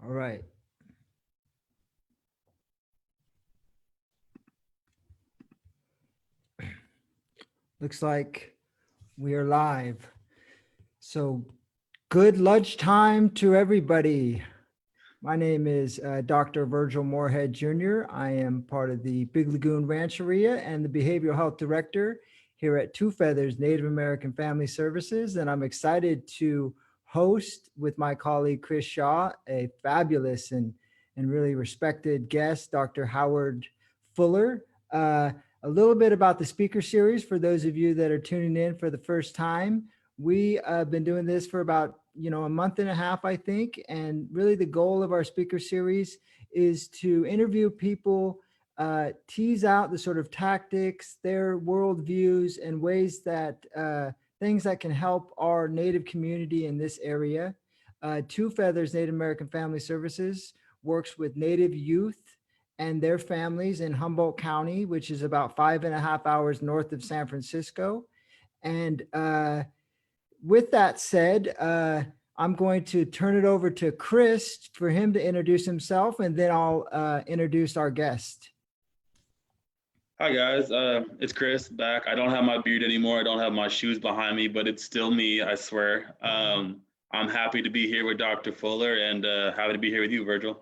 All right. Looks like we are live. So good lunchtime to everybody. My name is Dr. Virgil Moorhead Jr. I am part of the Big Lagoon Rancheria and the Behavioral Health Director here at Two Feathers Native American Family Services. And I'm excited to host with my colleague Chris Shaw, a fabulous and really respected guest, Dr. Howard Fuller. A little bit about the speaker series for those of you that are tuning in for the first time. We have been doing this for about a month and a half, I think. And really the goal of our speaker series is to interview people, tease out the sort of tactics, their worldviews, and ways that things that can help our Native community in this area. Two Feathers Native American Family Services works with Native youth and their families in Humboldt County, which is about 5.5 hours north of San Francisco. And with that said, I'm going to turn it over to Chris for him to introduce himself, and then I'll introduce our guest. Hi guys, it's Chris back. I don't have my beard anymore. I don't have my shoes behind me, but it's still me, I swear. I'm happy to be here with Dr. Fuller and happy to be here with you, Virgil.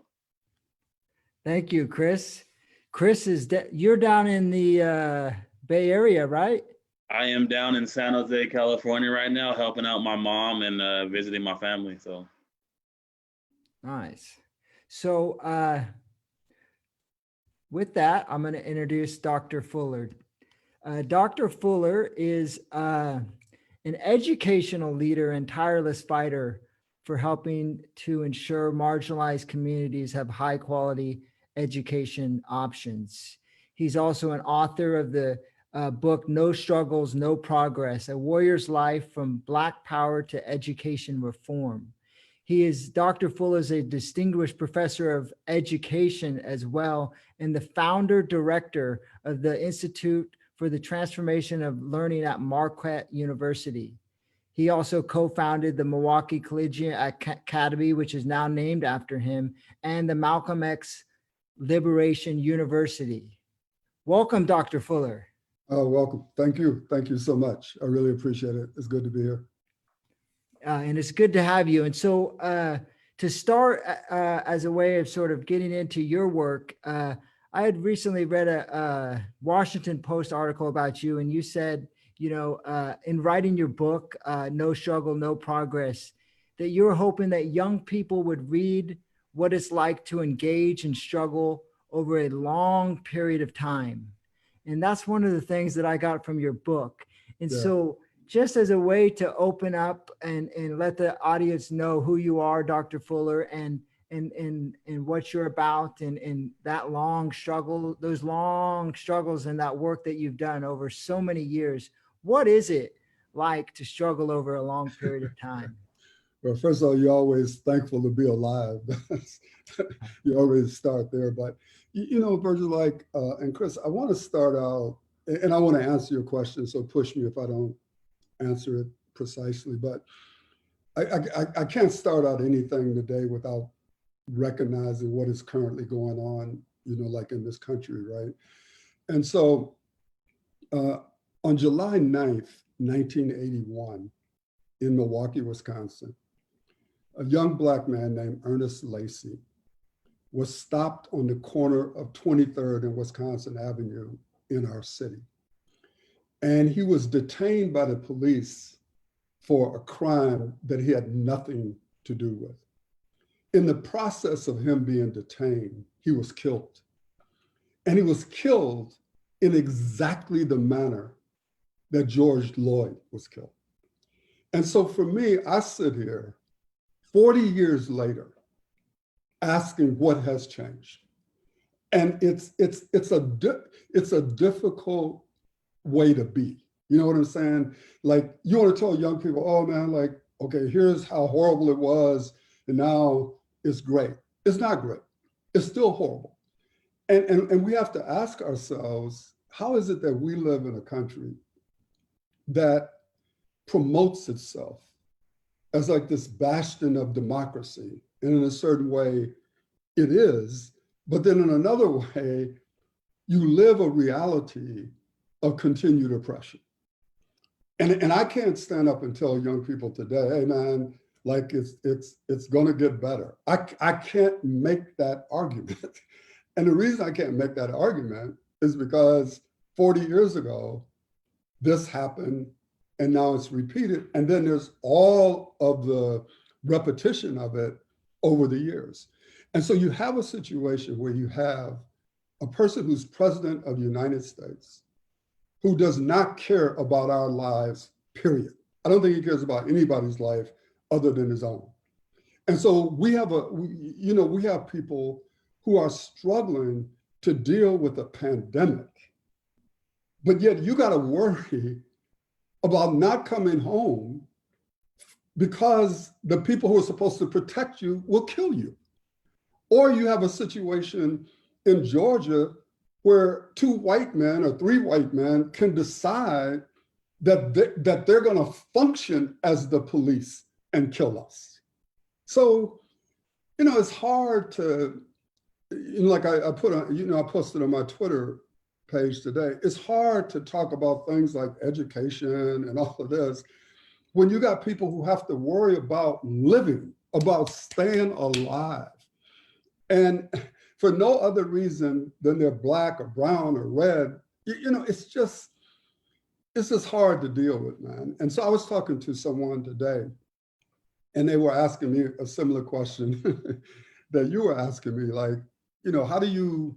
Thank you, Chris. Chris, you're down in the Bay Area, right? I am down in San Jose, California right now, helping out my mom and visiting my family. So nice. So with that, I'm going to introduce Dr. Fuller. Dr. Fuller is an educational leader and tireless fighter for helping to ensure marginalized communities have high quality education options. He's also an author of the book, No Struggles, No Progress, A Warrior's Life from Black Power to Education Reform. Dr. Fuller is a distinguished professor of education as well, and the founder director of the Institute for the Transformation of Learning at Marquette University. He also co-founded the Milwaukee Collegiate Academy, which is now named after him, and the Malcolm X Liberation University. Welcome, Dr. Fuller. Oh, welcome. Thank you. Thank you so much. I really appreciate it. It's good to be here. And it's good to have you. And so to start as a way of sort of getting into your work, I had recently read a Washington Post article about you, and you said, in writing your book, No Struggle, No Progress, that you were hoping that young people would read what it's like to engage and struggle over a long period of time. And that's one of the things that I got from your book. And so just as a way to open up and let the audience know who you are, Dr. Fuller, and what you're about, and that long struggle, those long struggles and that work that you've done over so many years, what is it like to struggle over a long period of time? Well, first of all, you're always thankful to be alive. You always start there. But, Virgil, and Chris, I want to start out, and I want to answer your question, so push me if I don't answer it precisely. But I can't start out anything today without recognizing what is currently going on, like in this country, right? And so on July 9th, 1981, in Milwaukee, Wisconsin, a young Black man named Ernest Lacey was stopped on the corner of 23rd and Wisconsin Avenue in our city. And he was detained by the police for a crime that he had nothing to do with. In the process of him being detained, he was killed. And he was killed in exactly the manner that George Floyd was killed. And so for me, I sit here 40 years later asking what has changed. And it's a difficult way to be. You know what I'm saying? Like, you want to tell young people, oh man, like, okay, here's how horrible it was, and now it's great. It's not great. It's still horrible. And we have to ask ourselves, how is it that we live in a country that promotes itself as like this bastion of democracy, and in a certain way it is, but then in another way, you live a reality of continued oppression. And I can't stand up and tell young people today, hey man, like it's gonna get better. I can't make that argument. And the reason I can't make that argument is because 40 years ago, this happened and now it's repeated. And then there's all of the repetition of it over the years. And so you have a situation where you have a person who's president of the United States who does not care about our lives, period. I don't think he cares about anybody's life other than his own. And so we have people who are struggling to deal with a pandemic, but yet you got to worry about not coming home because the people who are supposed to protect you will kill you. Or you have a situation in Georgia where 2 white men or 3 white men can decide that they're going to function as the police and kill us. So, it's hard to, like I posted on my Twitter page today, it's hard to talk about things like education and all of this when you got people who have to worry about living, about staying alive. And for no other reason than they're Black or brown or red, it's just hard to deal with, man. And so I was talking to someone today, and they were asking me a similar question that you were asking me, like, how do you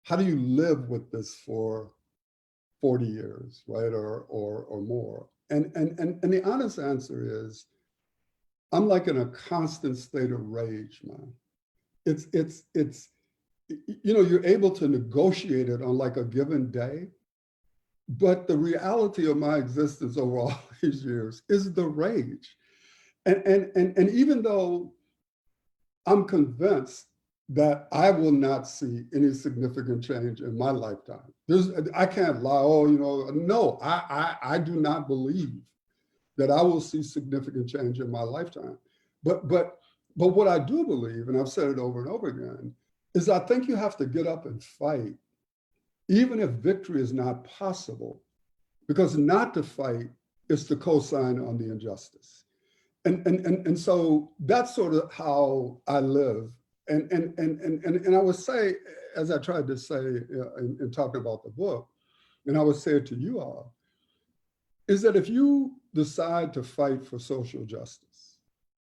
live with this for 40 years, right, or more? And the honest answer is, I'm like in a constant state of rage, man. You're able to negotiate it on like a given day, but the reality of my existence over all these years is the rage. And even though I'm convinced that I will not see any significant change in my lifetime, I can't lie, no, I do not believe that I will see significant change in my lifetime. But what I do believe, and I've said it over and over again, is I think you have to get up and fight, even if victory is not possible, because not to fight is to co-sign on the injustice. And so that's sort of how I live. And I would say, as I tried to say in talking about the book, and I would say it to you all, is that if you decide to fight for social justice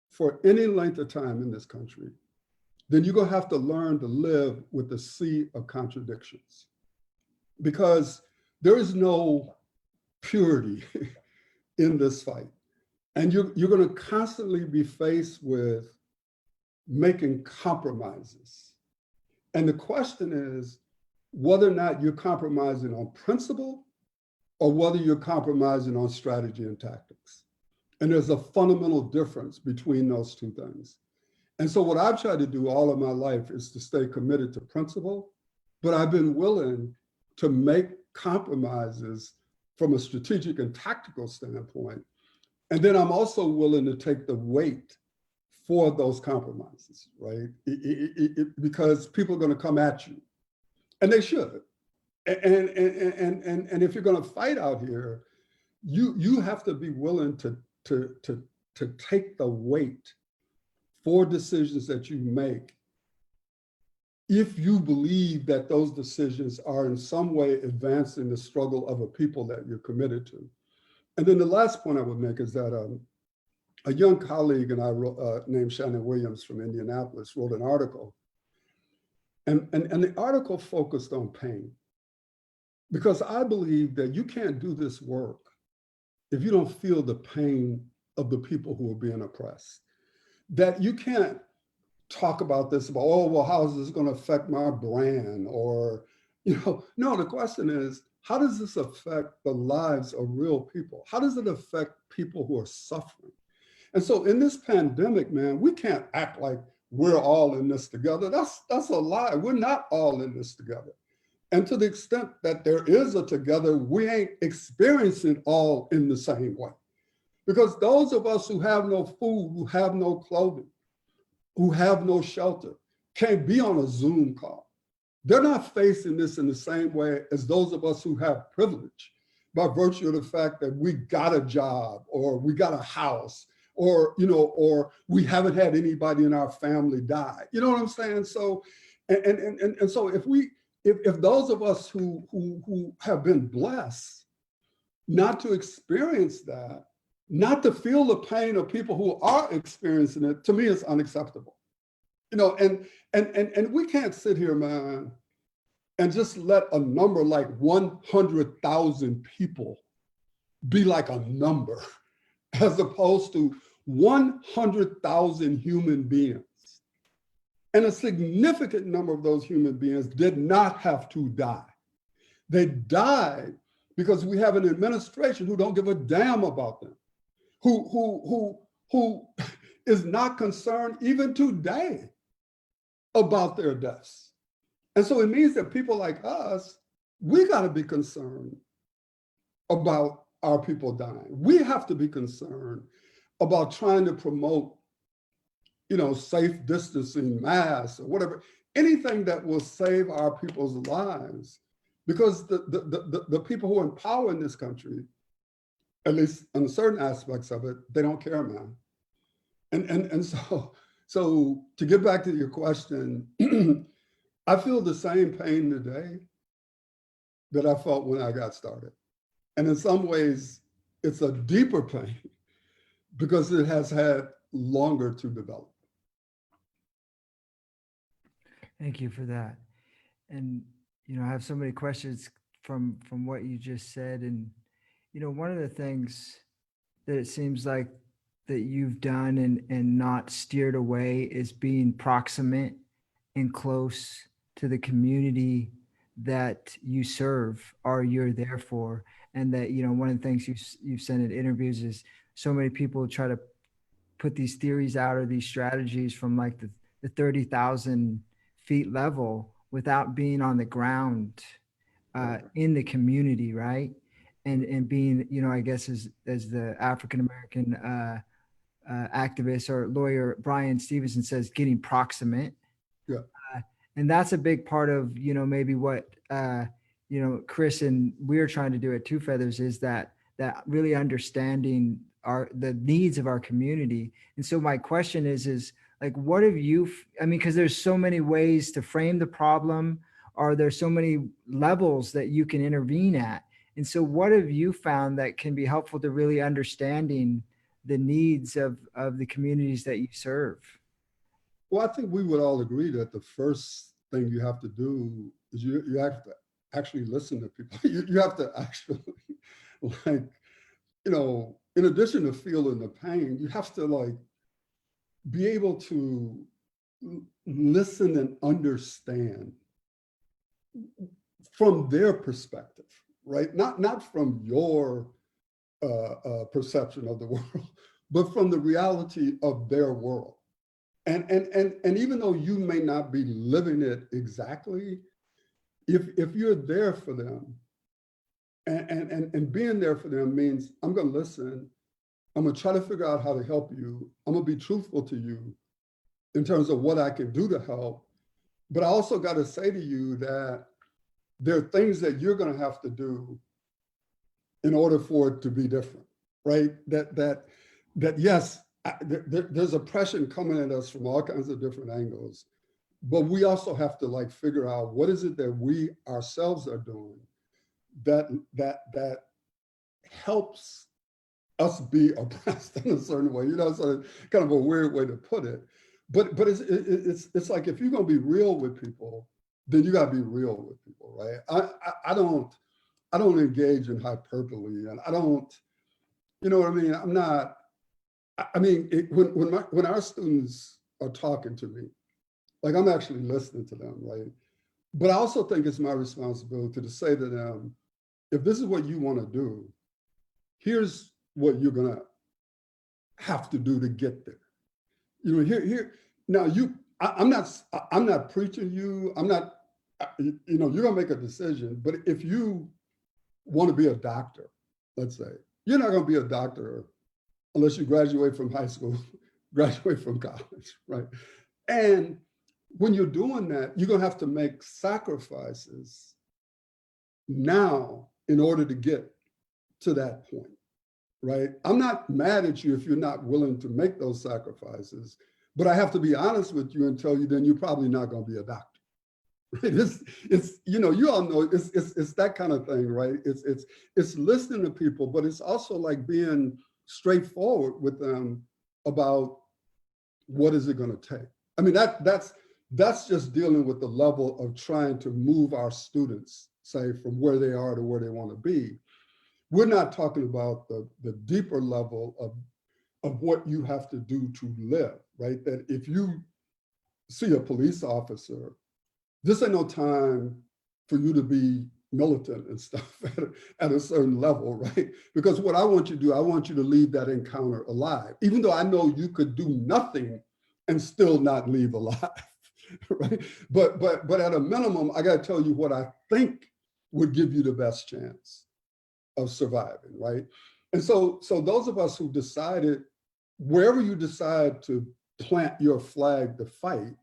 for any length of time in this country, then you're going to have to learn to live with the sea of contradictions, because there is no purity in this fight. And you're going to constantly be faced with making compromises. And the question is whether or not you're compromising on principle or whether you're compromising on strategy and tactics. And there's a fundamental difference between those two things. And so what I've tried to do all of my life is to stay committed to principle, but I've been willing to make compromises from a strategic and tactical standpoint. And then I'm also willing to take the weight for those compromises, right? Because people are going to come at you, and they should. And if you're going to fight out here, you have to be willing to take the weight for decisions that you make, if you believe that those decisions are in some way advancing the struggle of a people that you're committed to. And then the last point I would make is that a young colleague and I named Shannon Williams from Indianapolis wrote an article. And the article focused on pain, because I believe that you can't do this work if you don't feel the pain of the people who are being oppressed. That you can't talk about this, about, oh, well, how is this going to affect my brand? Or, no, the question is, how does this affect the lives of real people? How does it affect people who are suffering? And so in this pandemic, man, we can't act like we're all in this together. That's a lie. We're not all in this together. And to the extent that there is a together, we ain't experiencing all in the same way. Because those of us who have no food, who have no clothing, who have no shelter can't be on a Zoom call. They're not facing this in the same way as those of us who have privilege by virtue of the fact that we got a job or we got a house or, or we haven't had anybody in our family die. You know what I'm saying? So, and so if those of us who have been blessed not to experience that, not to feel the pain of people who are experiencing it, to me, it's unacceptable. And we can't sit here, man, and just let a number like 100,000 people be like a number, as opposed to 100,000 human beings. And a significant number of those human beings did not have to die. They died because we have an administration who don't give a damn about them, who is not concerned even today about their deaths. And so it means that people like us, we got to be concerned about our people dying. We have to be concerned about trying to promote, safe distancing, masks, or whatever, anything that will save our people's lives. Because the people who are in power in this country, at least in certain aspects of it, they don't care, man. And so to get back to your question, I feel the same pain today that I felt when I got started. And in some ways, it's a deeper pain because it has had longer to develop. Thank you for that. And, I have so many questions from what you just said. And, one of the things that it seems like that you've done and not steered away is being proximate and close to the community that you serve or you're there for. And that, one of the things you've said in interviews is so many people try to put these theories out or these strategies from like the 30,000 feet level without being on the ground in the community, right? And being, I guess as the African-American activist or lawyer Brian Stevenson says, getting proximate. Yeah. And that's a big part of, maybe what, Chris and we're trying to do at Two Feathers is that really understanding the needs of our community. And so my question is like, what have you, because there's so many ways to frame the problem, or there's so many levels that you can intervene at. And so what have you found that can be helpful to really understanding the needs of the communities that you serve? Well, I think we would all agree that the first thing you have to do is you have to actually listen to people. You have to actually, in addition to feeling the pain, you have to be able to listen and understand from their perspective, right? Not from your perception of the world, but from the reality of their world. And even though you may not be living it exactly, if you're there for them, and being there for them means I'm going to listen, I'm going to try to figure out how to help you, I'm going to be truthful to you in terms of what I can do to help. But I also got to say to you that there are things that you're going to have to do in order for it to be different, right? That yes, there's oppression coming at us from all kinds of different angles, but we also have to figure out what is it that we ourselves are doing that helps us be oppressed in a certain way. So kind of a weird way to put it, but it's like if you're going to be real with people, then you got to be real with people, right? I don't engage in hyperbole, and I don't, what I mean? I'm not. When our students are talking to me, I'm actually listening to them, right? But I also think it's my responsibility to say to them, if this is what you want to do, here's what you're gonna have to do to get there. Here now. I'm not preaching you. I'm not. You're gonna make a decision. But if you want to be a doctor, let's say, you're not gonna be a doctor unless you graduate from high school, graduate from college, right? And when you're doing that, you're gonna have to make sacrifices now in order to get to that point, right? I'm not mad at you if you're not willing to make those sacrifices, but I have to be honest with you and tell you then you're probably not gonna be a doctor. Right? It's you know, you all know it's that kind of thing, right? It's listening to people, but it's also like being straightforward with them about what is it going to take. I mean, that's just dealing with the level of trying to move our students, say, from where they are to where they want to be. We're not talking about the deeper level of what you have to do to live, right? That if you see a police officer, this ain't no time for you to be militant and stuff at a certain level, right? Because what I want you to do, I want you to leave that encounter alive, even though I know you could do nothing and still not leave alive, right? But at a minimum, I got to tell you what I think would give you the best chance of surviving, right? And so those of us who decided, wherever you decide to plant your flag to fight,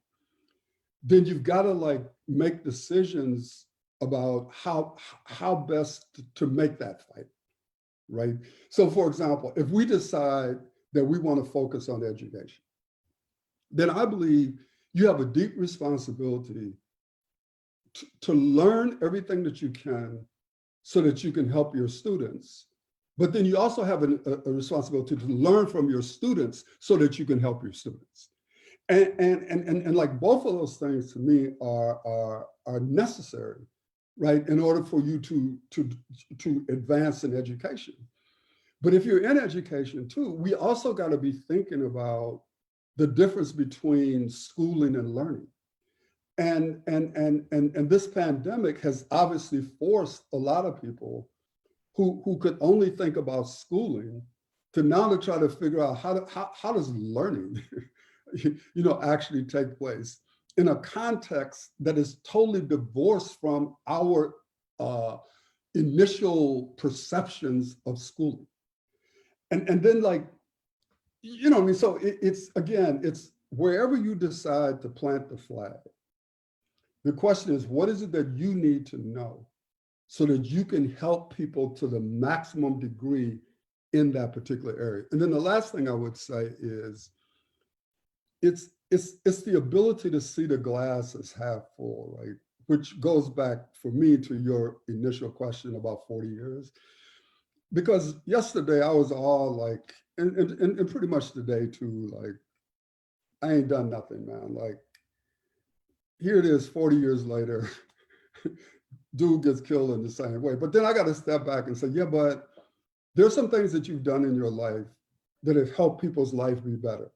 then you've got to like make decisions about how best to make that fight, right? So for example, if we decide that we want to focus on education, then I believe you have a deep responsibility to learn everything that you can so that you can help your students. But then you also have a responsibility to learn from your students so that you can help your students. And like both of those things to me are necessary, right, in order for you to advance in education. But if you're in education too, we also got to be thinking about the difference between schooling and learning. And this pandemic has obviously forced a lot of people who could only think about schooling to now to try to figure out how does learning actually take place in a context that is totally divorced from our initial perceptions of schooling. And then like, I mean, so it's wherever you decide to plant the flag, the question is, what is it that you need to know so that you can help people to the maximum degree in that particular area? And then the last thing I would say is, it's the ability to see the glass as half full, right? Which goes back for me to your initial question about 40 years. Because yesterday I was all like, and pretty much today too, like, I ain't done nothing, man. Like, here it is 40 years later, dude gets killed in the same way. But then I got to step back and say, yeah, but there's some things that you've done in your life that have helped people's life be better.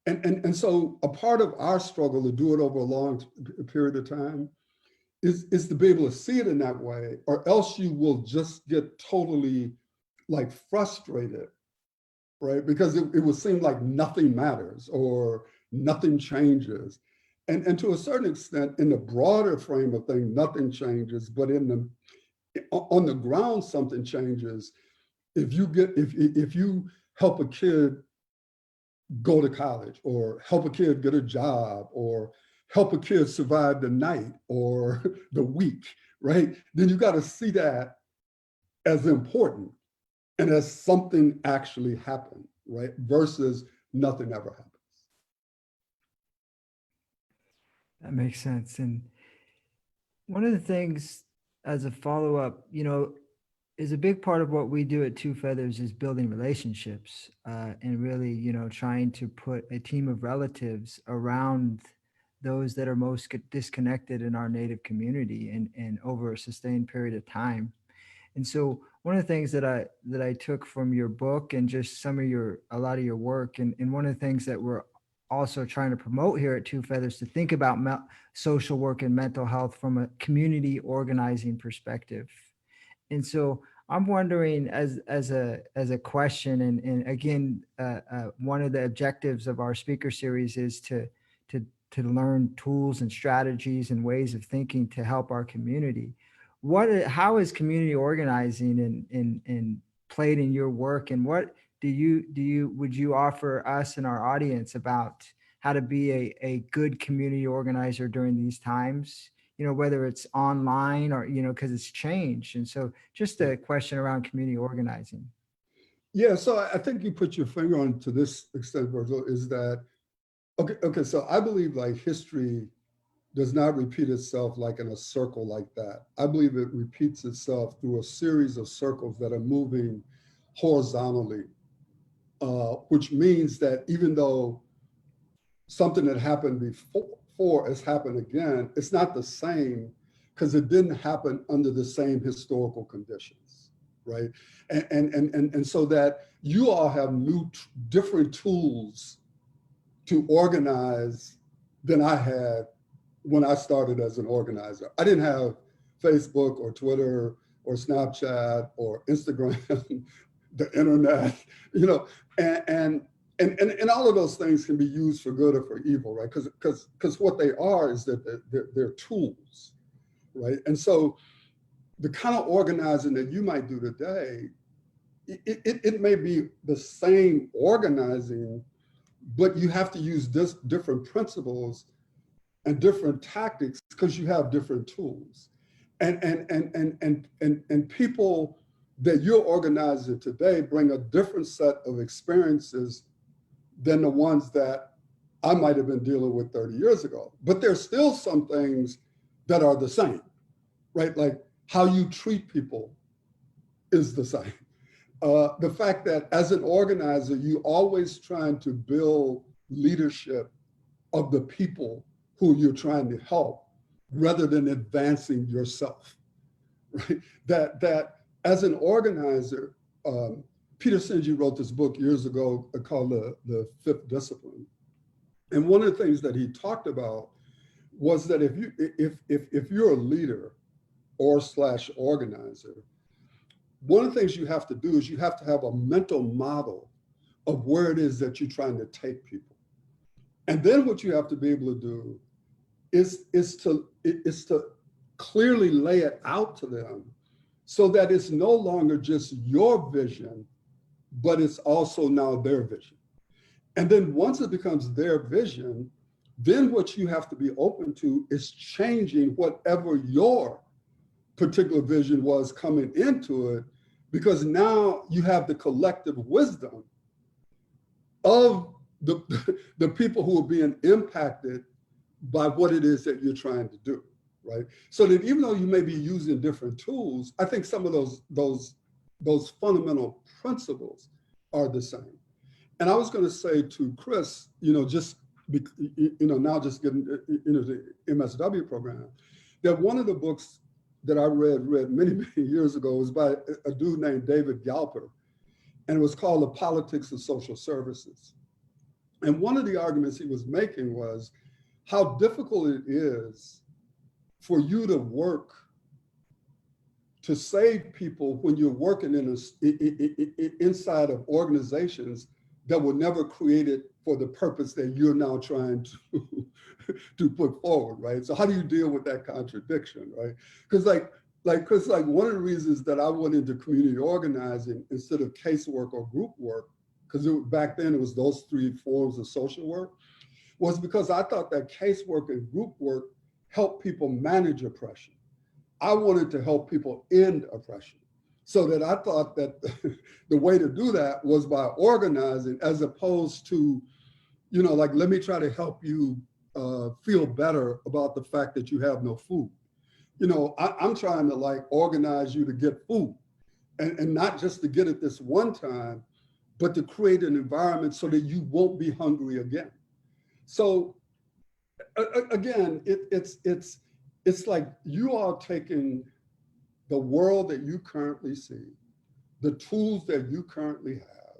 And so a part of our struggle to do it over a long period of time is to be able to see it in that way, or else you will just get totally like frustrated, right? Because it will seem like nothing matters or nothing changes. And to a certain extent, in the broader frame of things, nothing changes, but on the ground, something changes. If you help a kid go to college, or help a kid get a job, or help a kid survive the night or the week, right? Then you got to see that as important and as something actually happened, right? Versus nothing ever happens. That makes sense. And one of the things as a follow-up, is a big part of what we do at Two Feathers is building relationships and really, trying to put a team of relatives around those that are most disconnected in our Native community and over a sustained period of time. And so one of the things that I took from your book and just a lot of your work, and one of the things that we're also trying to promote here at Two Feathers, to think about social work and mental health from a community organizing perspective. And so I'm wondering, as a question, and again, one of the objectives of our speaker series is to learn tools and strategies and ways of thinking to help our community. How is community organizing and played in your work, and what would you offer us and our audience about how to be a good community organizer during these times, whether it's online or, because it's changed. And so just a question around community organizing. Yeah, so I think you put your finger on to this extent, Virgil, is that, okay, so I believe like history does not repeat itself like in a circle like that. I believe it repeats itself through a series of circles that are moving horizontally, which means that even though something that happened before has happened again, it's not the same because it didn't happen under the same historical conditions, right? And so that you all have different tools to organize than I had when I started as an organizer. I didn't have Facebook or Twitter or Snapchat or Instagram, the internet, and all of those things can be used for good or for evil, right? Because what they are is that they're tools, right? And so the kind of organizing that you might do today, it may be the same organizing, but you have to use different principles and different tactics because you have different tools. And people that you're organizing today bring a different set of experiences than the ones that I might have been dealing with 30 years ago. But there's still some things that are the same, right? Like how you treat people is the same. The fact that as an organizer, you always trying to build leadership of the people who you're trying to help rather than advancing yourself, right? That as an organizer, Peter Senge wrote this book years ago called The Fifth Discipline. And one of the things that he talked about was that if you're a leader or / organizer, one of the things you have to do is you have to have a mental model of where it is that you're trying to take people. And then what you have to be able to do is to clearly lay it out to them so that it's no longer just your vision, but it's also now their vision. And then once it becomes their vision, then what you have to be open to is changing whatever your particular vision was coming into it, because now you have the collective wisdom of the people who are being impacted by what it is that you're trying to do, right? So that even though you may be using different tools, I think some of those fundamental principles are the same. And I was going to say to Chris, now just getting into the MSW program, that one of the books that I read many, many years ago was by a dude named David Galper, and it was called The Politics of Social Services. And one of the arguments he was making was how difficult it is for you to work to save people when you're working inside of organizations that were never created for the purpose that you're now trying to put forward, right? So how do you deal with that contradiction, right? Because Chris, one of the reasons that I went into community organizing instead of casework or group work, because back then it was those three forms of social work, was because I thought that casework and group work helped people manage oppression. I wanted to help people end oppression. So that I thought that the way to do that was by organizing, as opposed to, let me try to help you feel better about the fact that you have no food. I'm trying to organize you to get food, and not just to get it this one time, but to create an environment so that you won't be hungry again. So again, it's like you are taking the world that you currently see, the tools that you currently have,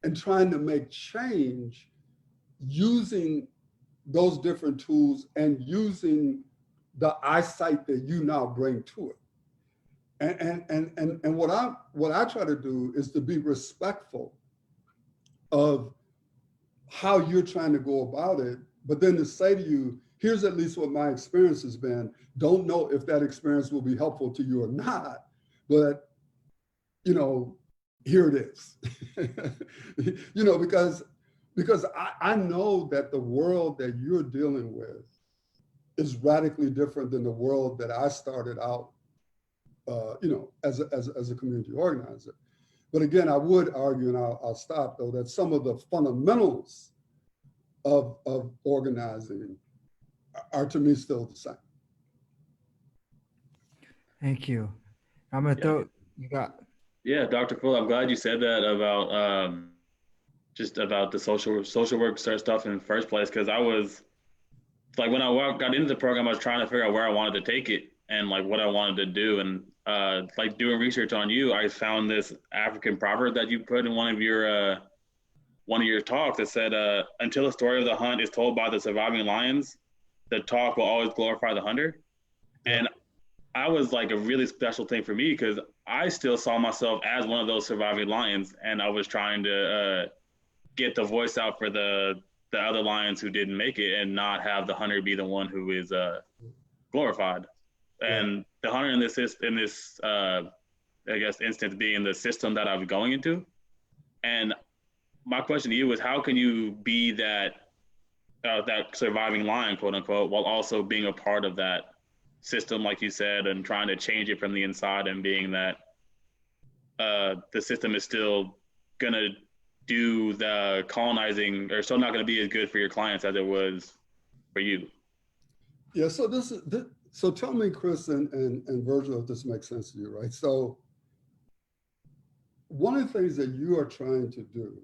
and trying to make change using those different tools and using the eyesight that you now bring to it. And what I try to do is to be respectful of how you're trying to go about it, but then to say to you, here's at least what my experience has been. Don't know if that experience will be helpful to you or not, but here it is. Because because I know that the world that you're dealing with is radically different than the world that I started out, as a community organizer. But again, I would argue, and I'll stop though, that some of the fundamentals of organizing are to me still the same. Thank you. I'm gonna throw, you got. Yeah, Dr. Fuller, I'm glad you said that about just about the social work stuff in the first place, because I was like, when I got into the program, I was trying to figure out where I wanted to take it and like what I wanted to do. And like doing research on you, I found this African proverb that you put in one of your talks that said, until the story of the hunt is told by the surviving lions, the talk will always glorify the hunter. And I was like a really special thing for me because I still saw myself as one of those surviving lions, and I was trying to get the voice out for the other lions who didn't make it, and not have the hunter be the one who is glorified. And the hunter in this I guess instance being the system that I was going into. And my question to you is, how can you be that surviving lion, quote unquote, while also being a part of that system, like you said, and trying to change it from the inside, and being that the system is still gonna do the colonizing, or still not gonna be as good for your clients as it was for you? Yeah, so so tell me, Chris and Virgil, if this makes sense to you, right? So one of the things that you are trying to do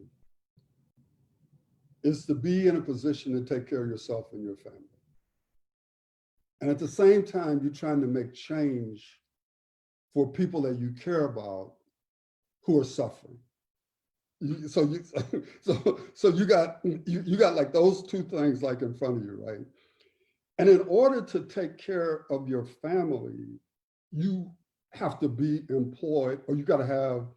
is to be in a position to take care of yourself and your family. And at the same time, you're trying to make change for people that you care about who are suffering. So you got like those two things like in front of you, right? And in order to take care of your family, you have to be employed, or you got to have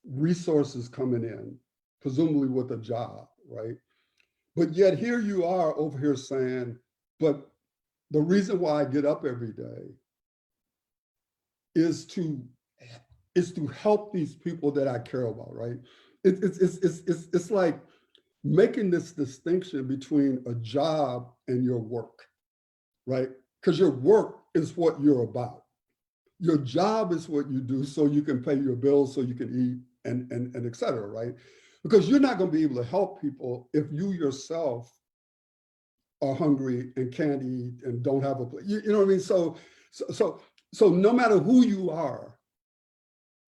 resources coming in, presumably with a job, right? But yet here you are over here saying, but the reason why I get up every day is to help these people that I care about, right? It's like making this distinction between a job and your work, right? Because your work is what you're about. Your job is what you do so you can pay your bills, so you can eat, and et cetera, right? Because you're not going to be able to help people if you yourself are hungry and can't eat and don't have a place. You know what I mean? So no matter who you are,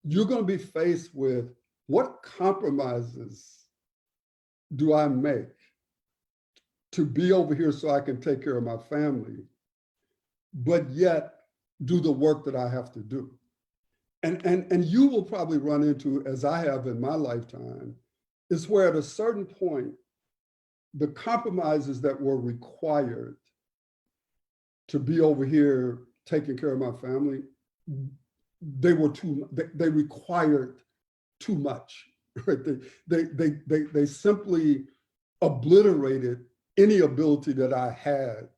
you're going to be faced with, what compromises do I make to be over here so I can take care of my family, but yet do the work that I have to do? And you will probably run into, as I have in my lifetime, is where at a certain point, the compromises that were required to be over here taking care of my family, they required too much, right? They simply obliterated any ability that I had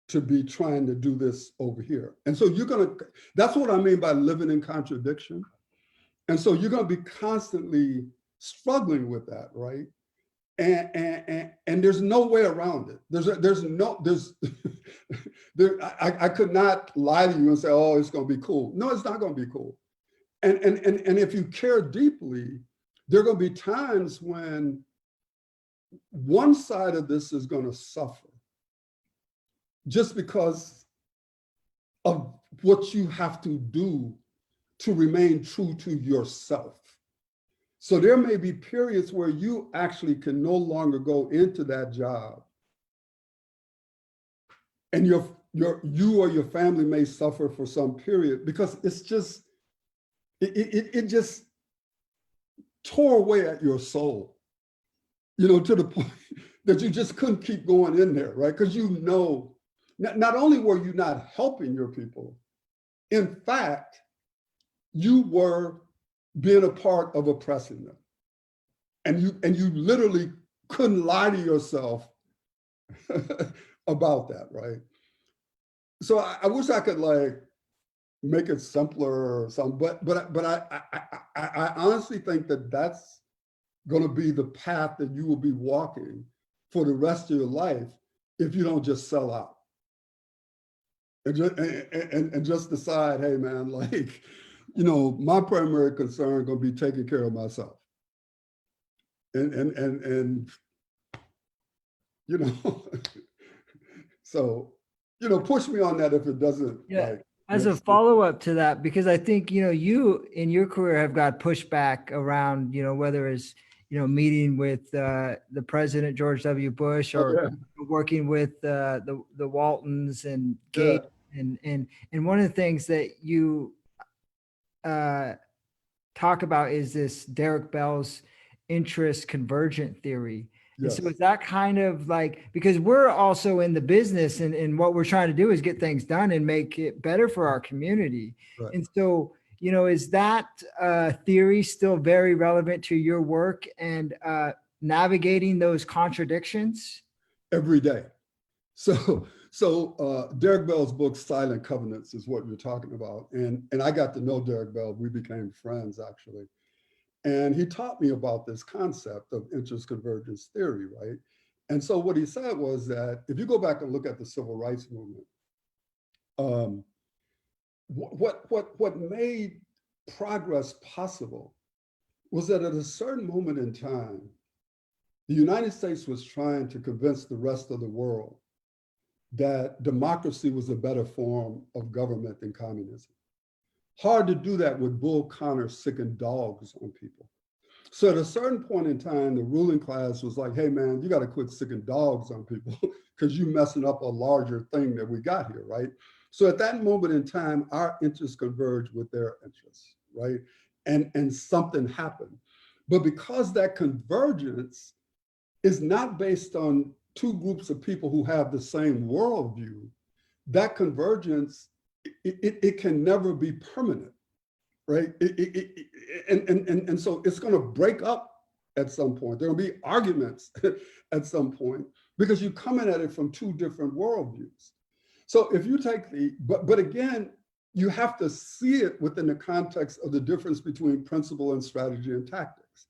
to be trying to do this over here. And so that's what I mean by living in contradiction. And so you're gonna be constantly struggling with that, right? And there's no way around it. I could not lie to you and say, oh, it's gonna be cool. No, it's not gonna be cool. And if you care deeply, there are gonna be times when one side of this is gonna suffer just because of what you have to do to remain true to yourself. So there may be periods where you actually can no longer go into that job, and you or your family may suffer for some period, because it's just, it just tore away at your soul, to the point that you just couldn't keep going in there, right? Because not only were you not helping your people, in fact, you were being a part of oppressing them. And you literally couldn't lie to yourself about that, right? So I wish I could like make it simpler or something, but I honestly think that that's going to be the path that you will be walking for the rest of your life if you don't just sell out and just decide, hey man, like, you know, my primary concern going to be taking care of myself. And you know, so, you know, push me on that if it doesn't. Yeah. Like, As a follow-up to that, because I think, you know, you in your career have got pushback around, you know, whether it's, you know, meeting with the president, George W. Bush, or working with the Waltons and Gates. And one of the things that you talk about is this Derek Bell's interest convergent theory. And so is that kind of like, because we're also in the business and what we're trying to do is get things done and make it better for our community. Right. And so, you know, is that theory still very relevant to your work and navigating those contradictions? Every day. So Derek Bell's book, Silent Covenants, is what you're talking about. And I got to know Derek Bell. We became friends, actually. And he taught me about this concept of interest convergence theory, right? And so what he said was that if you go back and look at the civil rights movement, what made progress possible was that at a certain moment in time, the United States was trying to convince the rest of the world that democracy was a better form of government than communism. Hard to do that with Bull Connor sicking dogs on people. So at a certain point in time, the ruling class was like, hey man, you got to quit sicking dogs on people because you're messing up a larger thing that we got here, right? So at that moment in time, our interests converged with their interests, right? And something happened. But because that convergence is not based on two groups of people who have the same worldview, that convergence, it can never be permanent, right? And so it's going to break up at some point. There will be arguments at some point because you're coming at it from two different worldviews. So if you take but again, you have to see it within the context of the difference between principle and strategy and tactics.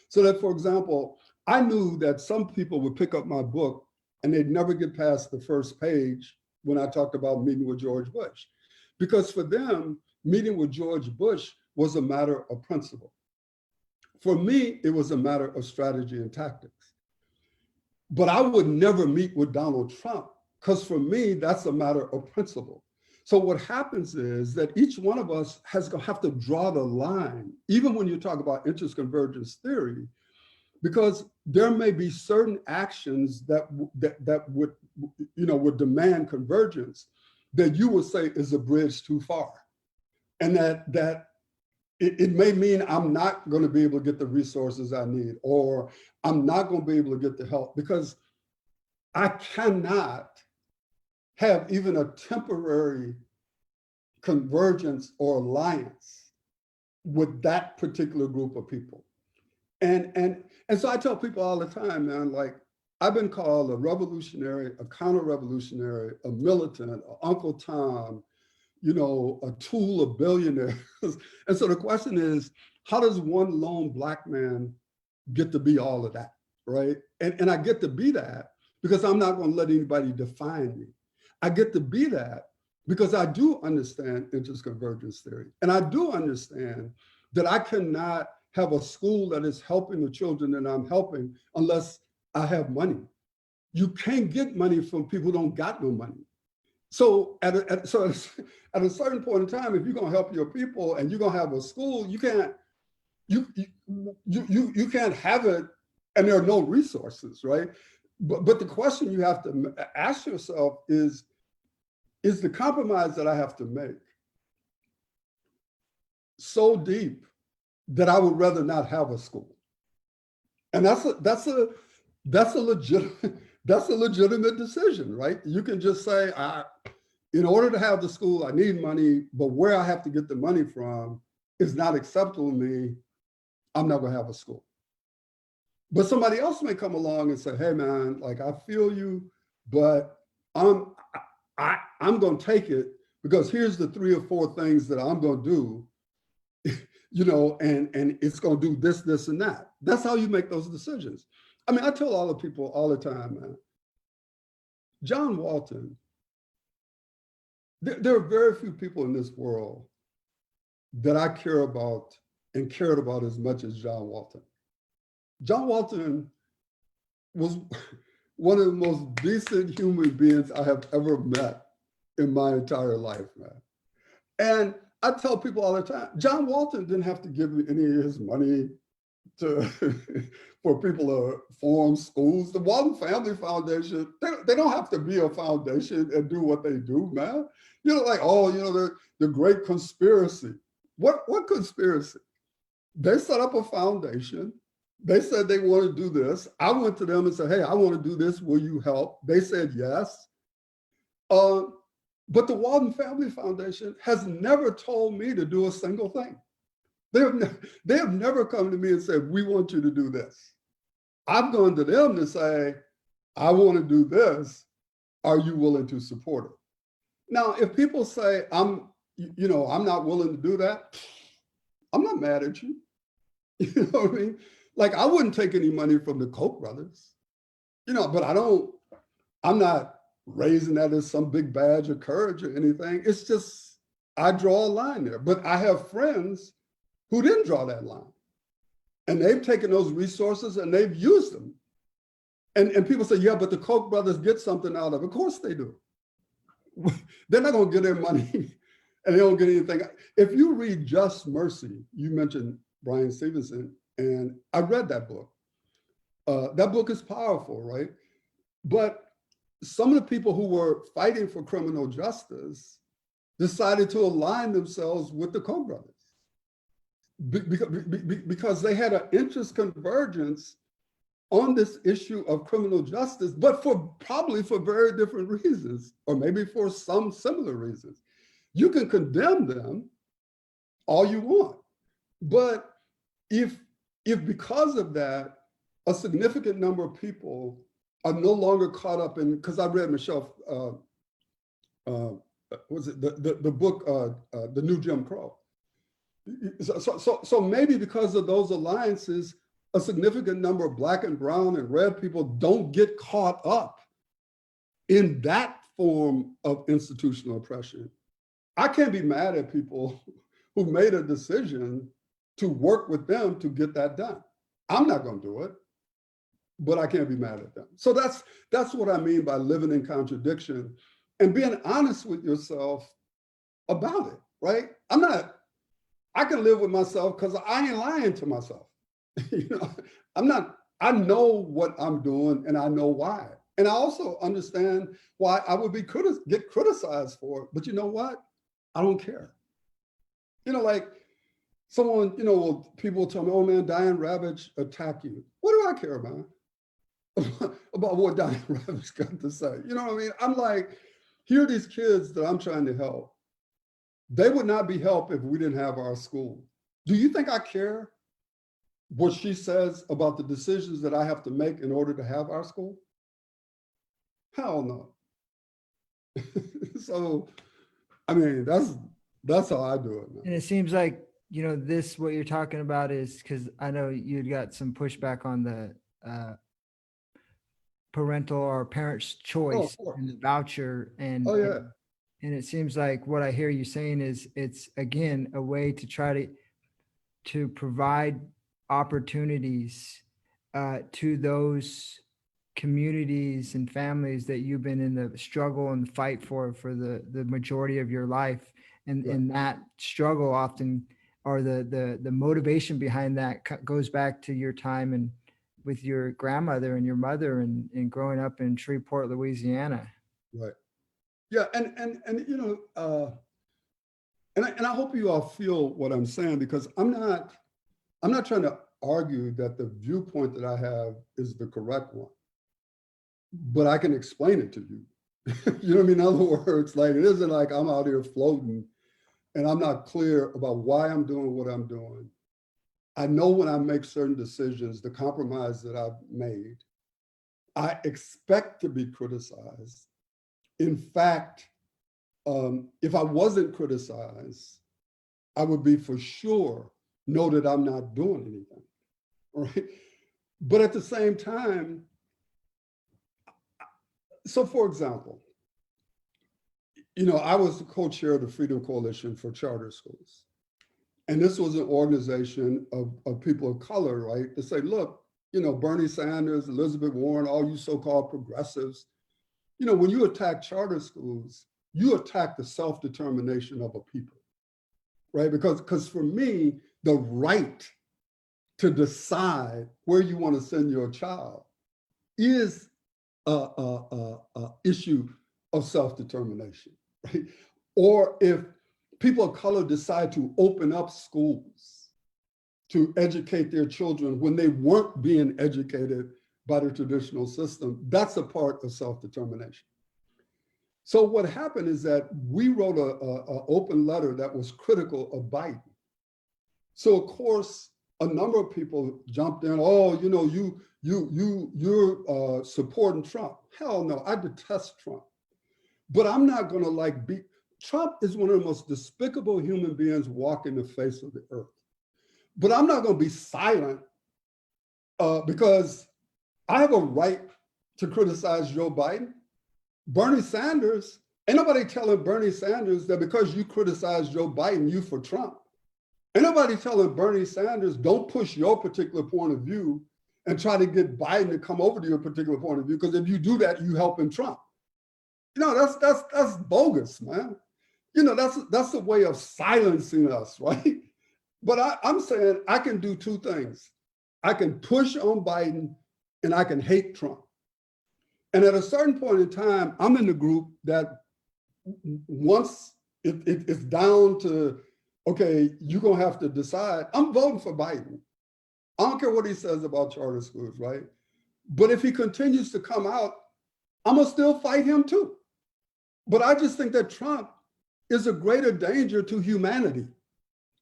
So that, for example, I knew that some people would pick up my book and they'd never get past the first page when I talked about meeting with George Bush. Because for them, meeting with George Bush was a matter of principle. For me, it was a matter of strategy and tactics. But I would never meet with Donald Trump because for me, that's a matter of principle. So what happens is that each one of us have to draw the line, even when you talk about interest convergence theory, because there may be certain actions that would, you know, would demand convergence that you would say is a bridge too far. And that it may mean I'm not going to be able to get the resources I need, or I'm not going to be able to get the help because I cannot have even a temporary convergence or alliance with that particular group of people. And so I tell people all the time, man, like, I've been called a revolutionary, a counter-revolutionary, a militant, a Uncle Tom, you know, a tool of billionaires. And so the question is, how does one lone Black man get to be all of that, right? And I get to be that because I'm not going to let anybody define me. I get to be that because I do understand interest convergence theory. And I do understand that I cannot have a school that is helping the children that I'm helping unless I have money. You can't get money from people who don't got no money. So at a certain point in time, if you're gonna help your people and you're gonna have a school, you can't have it and there are no resources, right? But the question you have to ask yourself is the compromise that I have to make so deep that I would rather not have a school? And that's a legitimate decision, right? You can just say, in order to have the school, I need money, but where I have to get the money from is not acceptable to me. I'm not gonna have a school. But somebody else may come along and say, hey man, like, I feel you, but I'm gonna take it because here's the 3 or 4 things that I'm gonna do and it's going to do this, this, and that. That's how you make those decisions. I mean, I tell all the people all the time, man, John Walton, there are very few people in this world that I care about and cared about as much as John Walton. John Walton was one of the most decent human beings I have ever met in my entire life, man. And I tell people all the time, John Walton didn't have to give me any of his money to for people to form schools. The Walton Family Foundation, they don't have to be a foundation and do what they do, man. The great conspiracy. What conspiracy? They set up a foundation. They said they want to do this. I went to them and said, hey, I want to do this. Will you help? They said yes. But the Walton Family Foundation has never told me to do a single thing. They have never come to me and said, we want you to do this. I've gone to them to say, I want to do this. Are you willing to support it? Now, if people say, I'm not willing to do that, I'm not mad at you. You know what I mean? Like, I wouldn't take any money from the Koch brothers, but I'm not raising that as some big badge of courage or anything. It's just, I draw a line there. But I have friends who didn't draw that line. And they've taken those resources and they've used them. And people say, yeah, but the Koch brothers get something out of it. Of course they do. They're not going to get their money and they don't get anything. If you read Just Mercy, you mentioned Brian Stevenson, and I read that book. That book is powerful, right? But some of the people who were fighting for criminal justice decided to align themselves with the Koch brothers because they had an interest convergence on this issue of criminal justice, but probably for very different reasons, or maybe for some similar reasons. You can condemn them all you want, but if because of that, a significant number of people are no longer caught up in, because I read Michelle, was it the book, The New Jim Crow. So maybe because of those alliances, a significant number of Black and brown and red people don't get caught up in that form of institutional oppression. I can't be mad at people who made a decision to work with them to get that done. I'm not going to do it, but I can't be mad at them. So that's what I mean by living in contradiction and being honest with yourself about it, right? I can live with myself because I ain't lying to myself. I know what I'm doing and I know why. And I also understand why I would get criticized for it. But you know what? I don't care. Like someone, people will tell me, oh man, Diane Ravitch attacked you. What do I care about? About what Diane Ravitch got to say? You know what I mean? I'm like, here are these kids that I'm trying to help. They would not be helped if we didn't have our school. Do you think I care what she says about the decisions that I have to make in order to have our school? Hell no. So, I mean, that's how I do it, man. And it seems like, what you're talking about is, because I know you'd got some pushback on the parental or parent's choice and the voucher. And, and it seems like what I hear you saying is it's, again, a way to try to provide opportunities to those communities and families that you've been in the struggle and fight for the majority of your life. And that struggle often, or the motivation behind that goes back to your time and with your grandmother and your mother and growing up in Shreveport, Louisiana. Right. Yeah. And I hope you all feel what I'm saying, because I'm not trying to argue that the viewpoint that I have is the correct one, but I can explain it to you. You know what I mean? In other words, like, it isn't like I'm out here floating and I'm not clear about why I'm doing what I'm doing. I know when I make certain decisions, the compromise that I've made, I expect to be criticized. In fact, if I wasn't criticized, I would be for sure know that I'm not doing anything, right? But at the same time, so for example, I was the co-chair of the Freedom Coalition for Charter Schools. And this was an organization of people of color, right? To say, look, Bernie Sanders, Elizabeth Warren, all you so-called progressives, when you attack charter schools, you attack the self-determination of a people, right? Because for me, the right to decide where you want to send your child is a issue of self-determination, right? Or if people of color decide to open up schools to educate their children when they weren't being educated by the traditional system, that's a part of self-determination. So what happened is that we wrote a open letter that was critical of Biden. So of course, a number of people jumped in, oh, you're supporting Trump. Hell no, I detest Trump. But I'm not gonna Trump is one of the most despicable human beings walking the face of the earth. But I'm not gonna be silent because I have a right to criticize Joe Biden. Bernie Sanders, ain't nobody telling Bernie Sanders that because you criticize Joe Biden, you for Trump. Ain't nobody telling Bernie Sanders, don't push your particular point of view and try to get Biden to come over to your particular point of view, because if you do that, you helping Trump. That's bogus, man. That's a way of silencing us, right? But I'm saying I can do two things. I can push on Biden and I can hate Trump. And at a certain point in time, I'm in the group that once it's down to, okay, you're gonna have to decide, I'm voting for Biden. I don't care what he says about charter schools, right? But if he continues to come out, I'm gonna still fight him too. But I just think that Trump is a greater danger to humanity,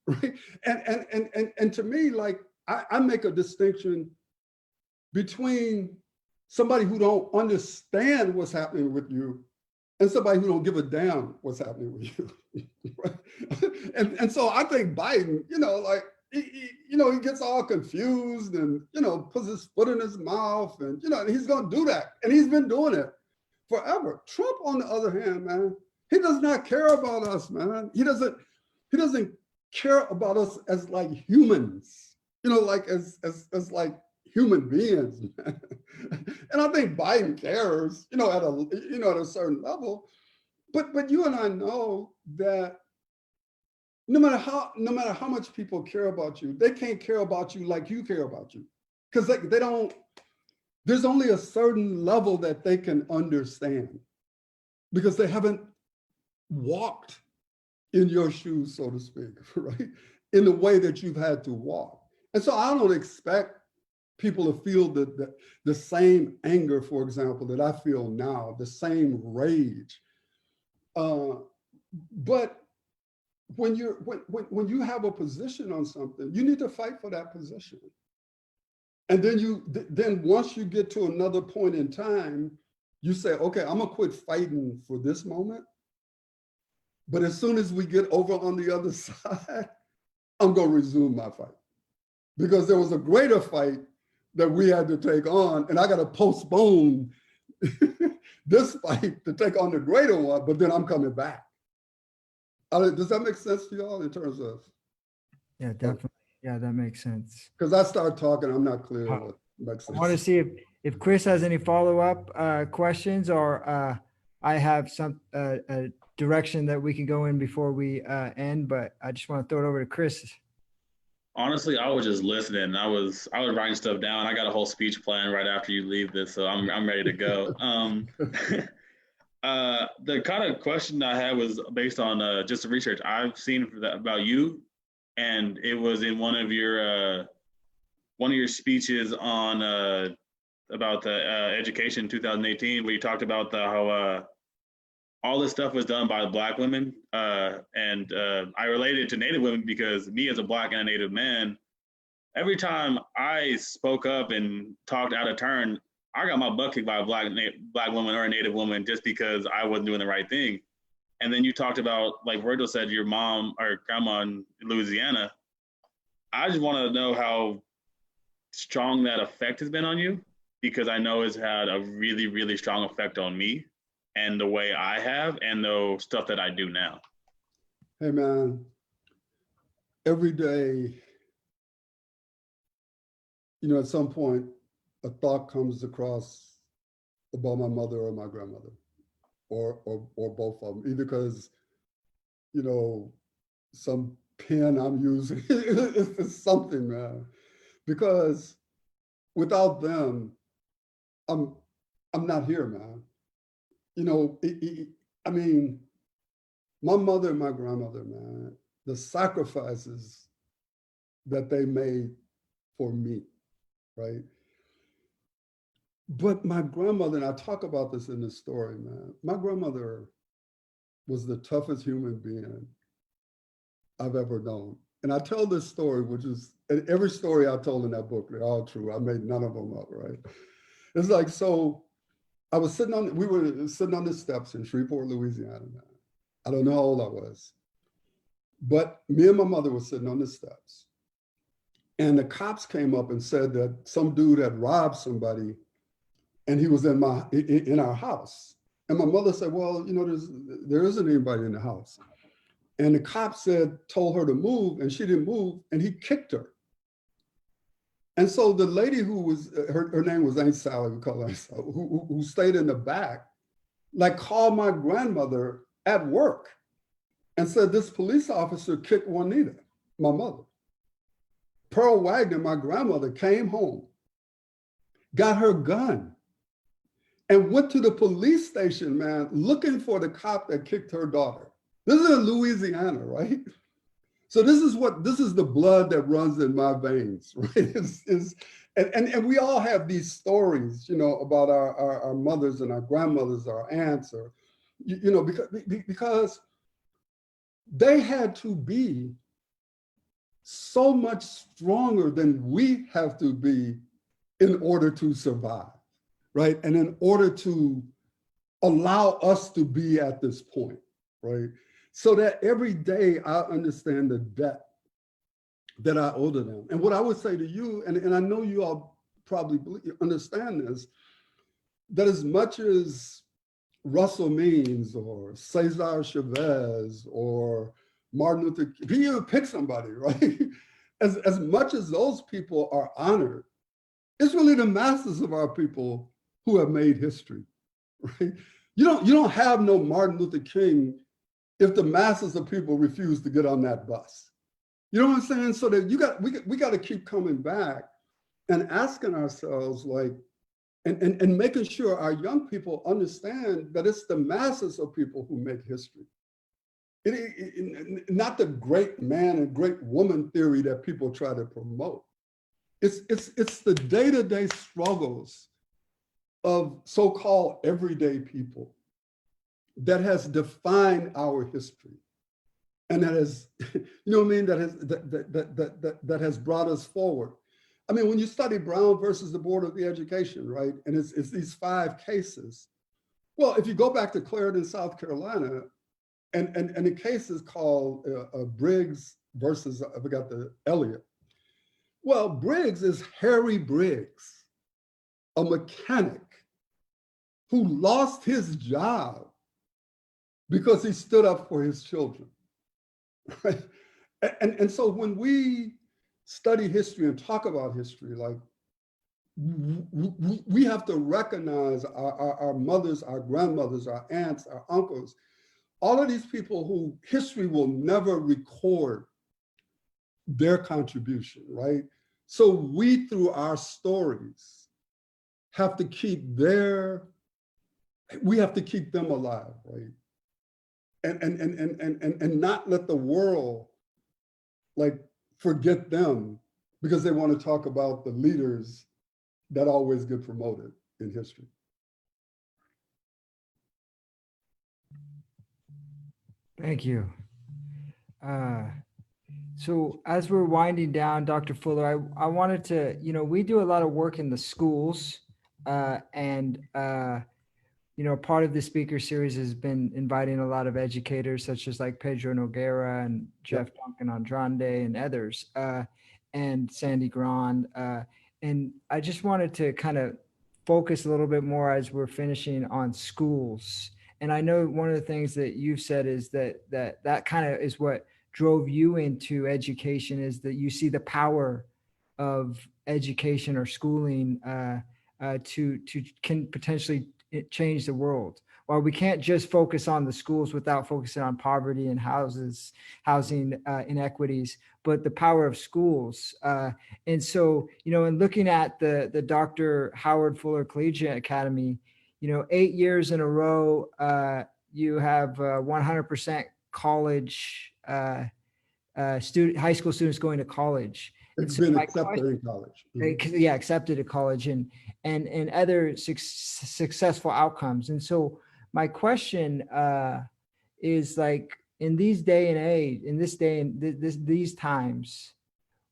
right? And to me, I make a distinction between somebody who don't understand what's happening with you and somebody who don't give a damn what's happening with you. Right? And so I think Biden, he gets all confused and, puts his foot in his mouth and, he's going to do that. And he's been doing it forever. Trump, on the other hand, man, he does not care about us, man. He doesn't care about us as like humans, as like human beings, man. And I think Biden cares, at a certain level. But you and I know that no matter how much people care about you, they can't care about you like you care about you. Because they don't, there's only a certain level that they can understand because they haven't walked in your shoes, so to speak, right? In the way that you've had to walk. And so I don't expect people to feel the same anger, for example, that I feel now, the same rage. But when you have a position on something, you need to fight for that position. And then once you get to another point in time, you say, okay, I'm gonna quit fighting for this moment. But as soon as we get over on the other side, I'm gonna resume my fight. Because there was a greater fight that we had to take on, and I gotta postpone this fight to take on the greater one, but then I'm coming back. Does that make sense to y'all in terms of? Yeah, definitely. Yeah, that makes sense. Because I start talking, I'm not clear what makes sense. I want to see if Chris has any follow-up questions, or I have some a direction that we can go in before we end, but I just want to throw it over to Chris. Honestly, I was just listening. I was writing stuff down. I got a whole speech plan right after you leave this, so I'm ready to go. The kind of question I had was based on just the research I've seen about you, and it was in one of your speeches on about the education 2018, where you talked about how all this stuff was done by Black women, and I related it to Native women because me as a Black and a Native man, every time I spoke up and talked out of turn, I got my butt kicked by a Black woman or a Native woman just because I wasn't doing the right thing. And then you talked about, like Virgil said, your mom or grandma in Louisiana. I just want to know how strong that effect has been on you, because I know it's had a really, really strong effect on me and the way I have and the stuff that I do now. Hey, man, every day, at some point, a thought comes across about my mother or my grandmother, or both of them, either because, some pen I'm using, it's something, man, because without them, I'm not here, man. I mean, my mother and my grandmother, man, the sacrifices that they made for me, right? But my grandmother, and I talk about this in the story, man, my grandmother was the toughest human being I've ever known. And I tell this story, which is, and every story I told in that book, they're all true. I made none of them up, right? It's like, so we were sitting on the steps in Shreveport, Louisiana, man. I don't know how old I was, but me and my mother were sitting on the steps. And the cops came up and said that some dude had robbed somebody and he was in our house. And my mother said, well, there isn't anybody in the house. And the cop told her to move, and she didn't move, and he kicked her. And so the lady who was, her name was Aunt Sally, we call her Aunt Sally, who stayed in the back, like called my grandmother at work and said, this police officer kicked Juanita, my mother. Pearl Wagner, my grandmother, came home, got her gun, and went to the police station, man, looking for the cop that kicked her daughter. This is in Louisiana, right? So this is the blood that runs in my veins, right? And we all have these stories, about our mothers and our grandmothers, our aunts, or, because they had to be so much stronger than we have to be in order to survive, right? And in order to allow us to be at this point, right? So that every day I understand the debt that I owe to them. And what I would say to you, and I know you all probably understand this, that as much as Russell Means or Cesar Chavez or Martin Luther King, you pick somebody, right? As much as those people are honored, it's really the masses of our people who have made history, right? You don't have no Martin Luther King if the masses of people refuse to get on that bus. You know what I'm saying? So that we got to keep coming back and asking ourselves, like, and making sure our young people understand that it's the masses of people who make history. Not the great man and great woman theory that people try to promote. It's the day-to-day struggles of so-called everyday people that has defined our history, and that has, that has brought us forward. I mean, when you study Brown versus the Board of Education, right, and it's these 5 cases. Well, if you go back to Clarendon, South Carolina, and the case is called Briggs versus, I forgot the Elliott. Well, Briggs is Harry Briggs, a mechanic who lost his job because he stood up for his children, right? And so when we study history and talk about history, like, we have to recognize our mothers, our grandmothers, our aunts, our uncles, all of these people who history will never record their contribution, right? So we, through our stories, have to keep them alive, right? And not let the world, like, forget them because they want to talk about the leaders that always get promoted in history. Thank you. So as we're winding down, Dr. Fuller, I wanted to, we do a lot of work in the schools, and part of the speaker series has been inviting a lot of educators such as like Pedro Noguera and Jeff Duncan Andrande and others. and Sandy Grand. And I just wanted to kind of focus a little bit more as we're finishing on schools. And I know one of the things that you've said is that kind of is what drove you into education, is that you see the power of education or schooling to can potentially change the world. While we can't just focus on the schools without focusing on poverty and housing inequities, but the power of schools. And so, in looking at the Dr. Howard Fuller Collegiate Academy, 8 years in a row, you have 100% college high school students going to college. It's so been accepted in college. Yeah, accepted at college and other successful outcomes. And so my question is, like, in these day and age, in this day and these times,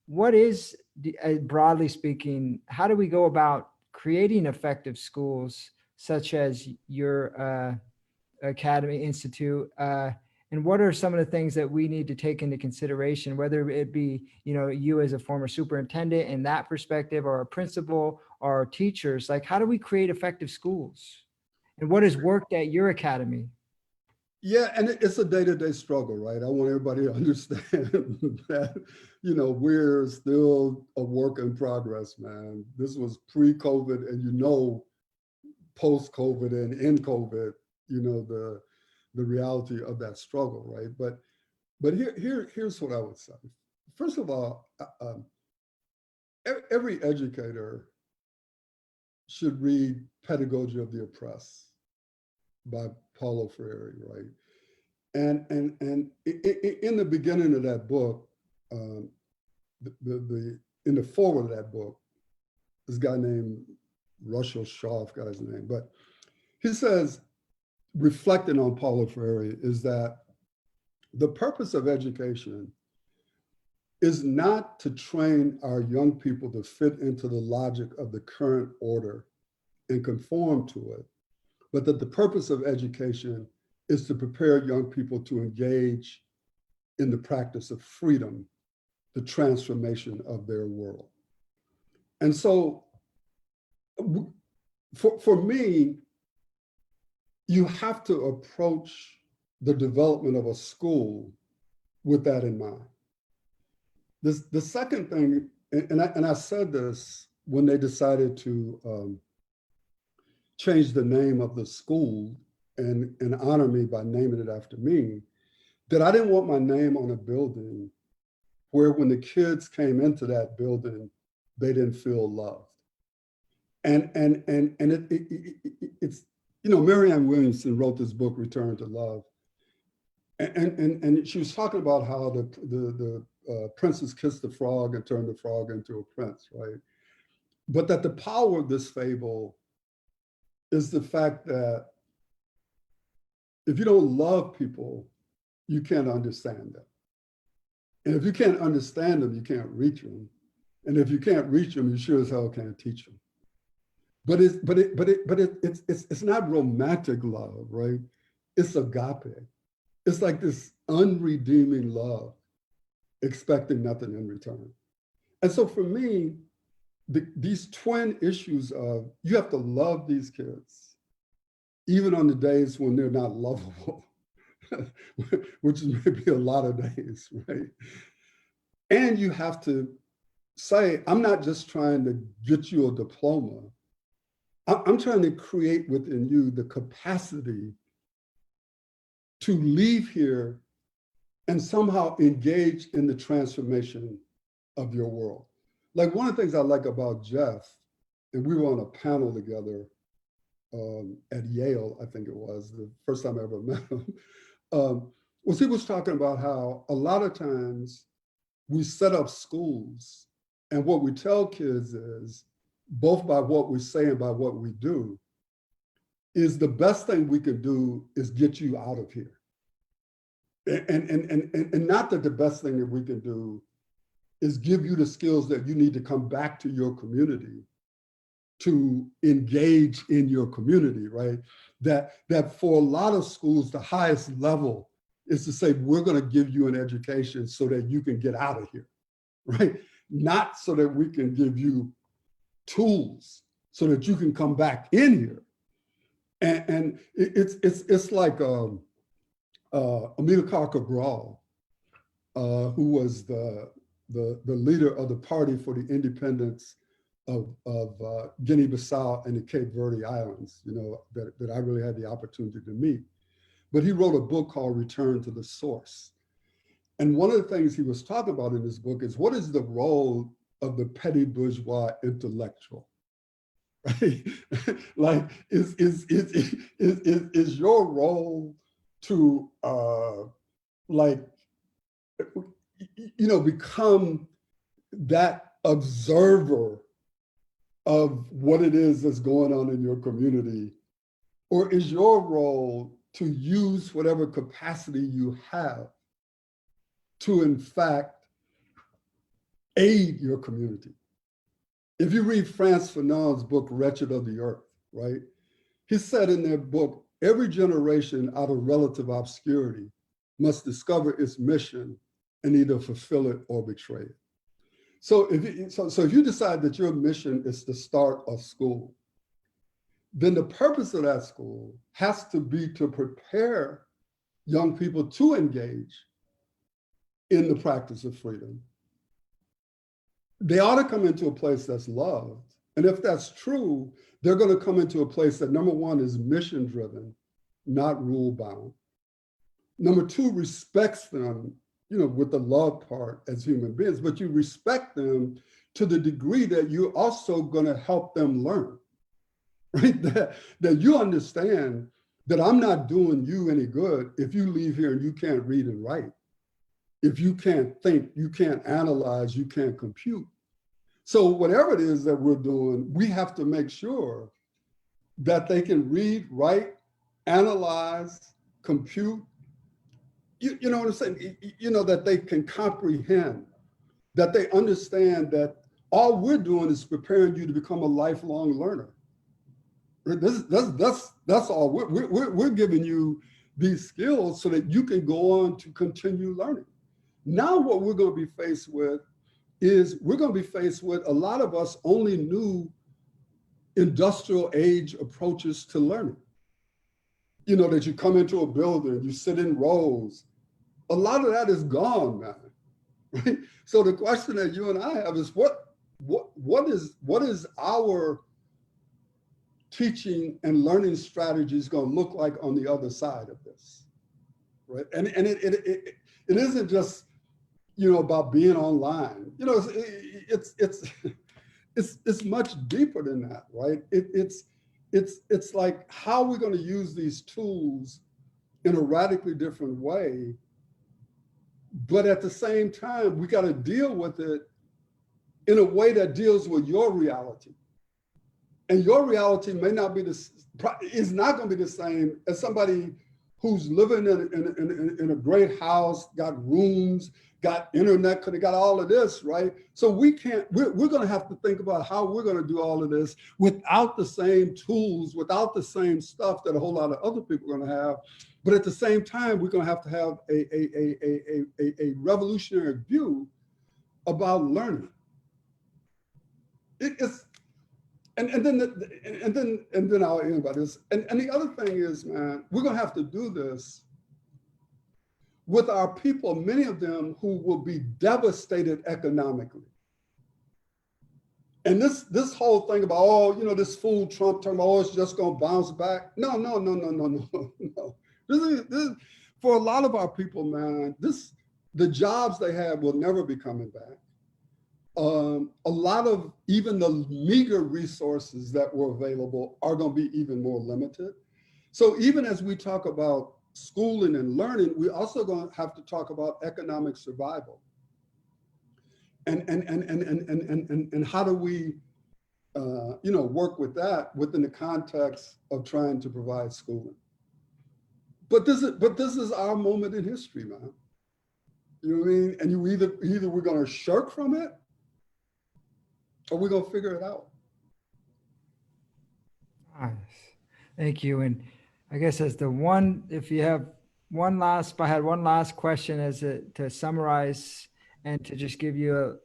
what is, broadly speaking, how do we go about creating effective schools such as your Academy Institute? And what are some of the things that we need to take into consideration, whether it be, you as a former superintendent in that perspective, or a principal, or teachers? Like, how do we create effective schools? And what has worked at your academy? Yeah, and it's a day-to-day struggle, right? I want everybody to understand that, we're still a work in progress, man. This was pre-COVID, and post-COVID and in COVID, the reality of that struggle, right? But here's what I would say. First of all, every educator should read Pedagogy of the Oppressed by Paulo Freire, right? And in the beginning of that book, in the foreword of that book, this guy named Russell Shaw, I forgot his name, but he says, reflecting on Paulo Freire, is that the purpose of education is not to train our young people to fit into the logic of the current order and conform to it, but that the purpose of education is to prepare young people to engage in the practice of freedom, the transformation of their world. And so for me, you have to approach the development of a school with that in mind. The second thing, and I said this when they decided to change the name of the school and honor me by naming it after me, that I didn't want my name on a building where when the kids came into that building, they didn't feel loved. And it's, Marianne Williamson wrote this book, Return to Love. And she was talking about how the princess kissed the frog and turned the frog into a prince, right? But that the power of this fable is the fact that if you don't love people, you can't understand them. And if you can't understand them, you can't reach them. And if you can't reach them, you sure as hell can't teach them. But it's not romantic love, right? It's agape. It's like this unredeeming love, expecting nothing in return. And so for me, these twin issues of, you have to love these kids, even on the days when they're not lovable, which is maybe a lot of days, right? And you have to say, I'm not just trying to get you a diploma. I'm trying to create within you the capacity to leave here and somehow engage in the transformation of your world. Like, one of the things I like about Jeff, and we were on a panel together at Yale, I think it was, the first time I ever met him, was he was talking about how a lot of times we set up schools, and what we tell kids is, both by what we say and by what we do, is the best thing we can do is get you out of here. And not that the best thing that we can do is give you the skills that you need to come back to your community to engage in your community, right? That for a lot of schools, the highest level is to say, we're going to give you an education so that you can get out of here, right? not so that we can give you tools so that you can come back in here. And it's like Amilcar Cabral, who was the leader of the Party for the Independence of Guinea-Bissau and the Cape Verde Islands, that I really had the opportunity to meet. But he wrote a book called Return to the Source. And one of the things he was talking about in this book is, what is the role of the petty bourgeois intellectual? Right? Like, is your role to become that observer of what it is that's going on in your community? Or is your role to use whatever capacity you have to, in fact, aid your community? If you read Frantz Fanon's book, Wretched of the Earth, right? He said in their book, every generation out of relative obscurity must discover its mission and either fulfill it or betray it. So if you decide that your mission is to start a school, then the purpose of that school has to be to prepare young people to engage in the practice of freedom. They ought to come into a place that's loved. And if that's true, they're going to come into a place that, number one, is mission driven, not rule bound. Number two, respects them, with the love part as human beings, but you respect them to the degree that you're also going to help them learn, right? That you understand that I'm not doing you any good if you leave here and you can't read and write. If you can't think, you can't analyze, you can't compute. So whatever it is that we're doing, we have to make sure that they can read, write, analyze, compute. You know what I'm saying? That they can comprehend, that they understand that all we're doing is preparing you to become a lifelong learner. That's all. We're giving you these skills so that you can go on to continue learning. Now what we're going to be faced with is a lot of us only knew industrial age approaches to learning. That you come into a building, you sit in rows. A lot of that is gone, man. Right? So the question that you and I have is what is our teaching and learning strategies going to look like on the other side of this, right? And it isn't just about being online. It's much deeper than that, right? It's like, how are we going to use these tools in a radically different way? But at the same time, we got to deal with it in a way that deals with your reality. And your reality may not be is not going to be the same as somebody who's living in a great house, got rooms, got internet, could have got all of this, right? So we're going to have to think about how we're going to do all of this without the same tools, without the same stuff that a whole lot of other people are going to have. But at the same time, we're going to have a revolutionary view about learning. And then I'll end about this. And the other thing is, man, we're going to have to do this with our people, many of them who will be devastated economically. And this whole thing about, this fool Trump talking about, it's just going to bounce back. No. This is, for a lot of our people, man, the jobs they have will never be coming back. A lot of even the meager resources that were available are going to be even more limited. So even as we talk about schooling and learning, we also going to have to talk about economic survival. And how do we, work with that within the context of trying to provide schooling? But this is our moment in history, man. You know what I mean? And you either we're going to shirk from it, or we're going to figure it out. Nice. Thank you. And I guess if you have I had one last question to summarize and to just give you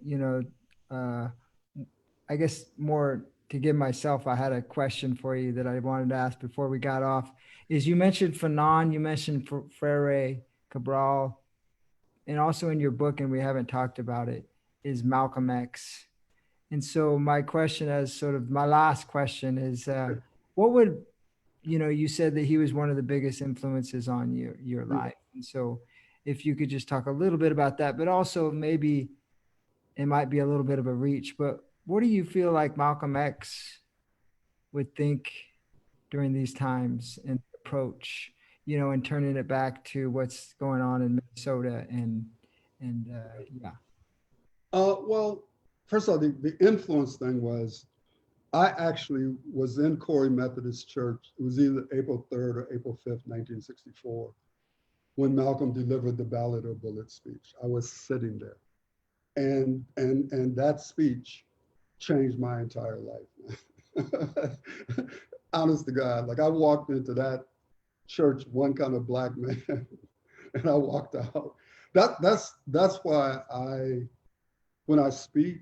I guess more to give myself, I had a question for you that I wanted to ask before we got off. Is you mentioned Fanon, you mentioned Freire Cabral, and also in your book, and we haven't talked about it, is Malcolm X. And so my question, as sort of my last question, is what would, you said that he was one of the biggest influences on your life. And so if you could just talk a little bit about that, but also maybe it might be a little bit of a reach, but what do you feel like Malcolm X would think during these times and approach, and turning it back to what's going on in Minnesota and yeah. Well, first of all, the influence thing was, I actually was in Corey Methodist Church. It was either April 3rd or April 5th, 1964, when Malcolm delivered the Ballad or Bullet speech. I was sitting there. And that speech changed my entire life. Honest to God, like I walked into that church, one kind of black man, and I walked out. That's why when I speak,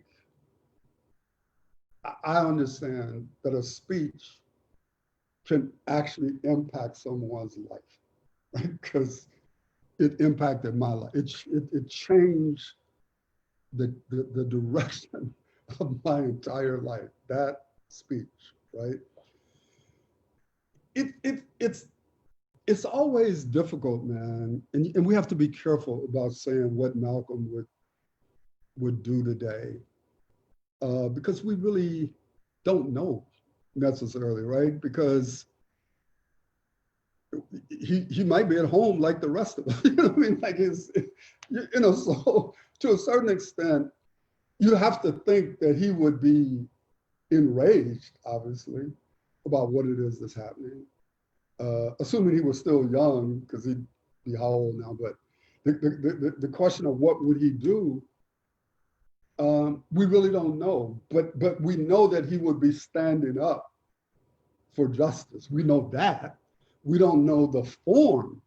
I understand that a speech can actually impact someone's life, right? Because it impacted my life. It changed the direction of my entire life. That speech, right? It's always difficult, man, and we have to be careful about saying what Malcolm would do today, because we really don't know necessarily, right? Because he might be at home like the rest of us. You know what I mean? Like so to a certain extent, you have to think that he would be enraged, obviously, about what it is that's happening. Assuming he was still young, because he'd be how old now, but the question of what would he do, we really don't know. But we know that he would be standing up for justice. We know that. We don't know the form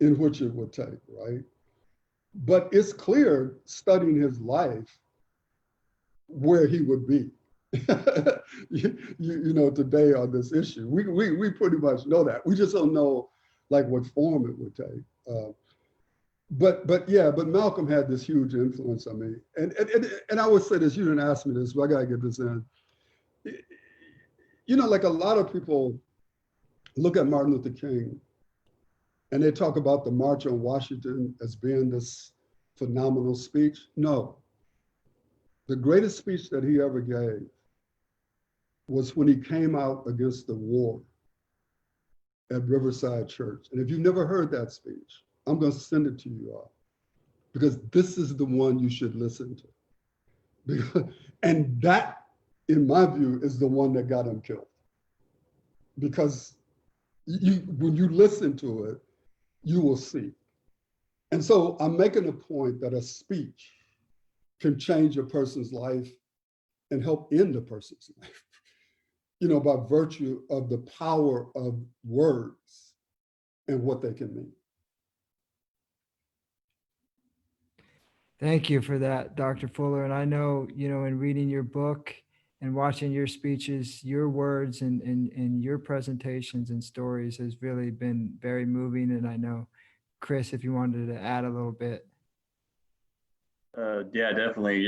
in which it would take, right? But it's clear, studying his life, where he would be. Today on this issue, we pretty much know that. We just don't know like what form it would take. But Malcolm had this huge influence on me, and I would say this. You didn't ask me this, but I gotta get this in. Like a lot of people look at Martin Luther King, and they talk about the March on Washington as being this phenomenal speech. No, the greatest speech that he ever gave was when he came out against the war at Riverside Church. And if you've never heard that speech, I'm going to send it to you all, because this is the one you should listen to. And that, in my view, is the one that got him killed. Because when you listen to it, you will see. And so I'm making a point that a speech can change a person's life and help end a person's life, by virtue of the power of words and what they can mean. Thank you for that, Dr. Fuller. And I know, in reading your book and watching your speeches, your words and your presentations and stories has really been very moving. And I know, Chris, if you wanted to add a little bit. Yeah, definitely.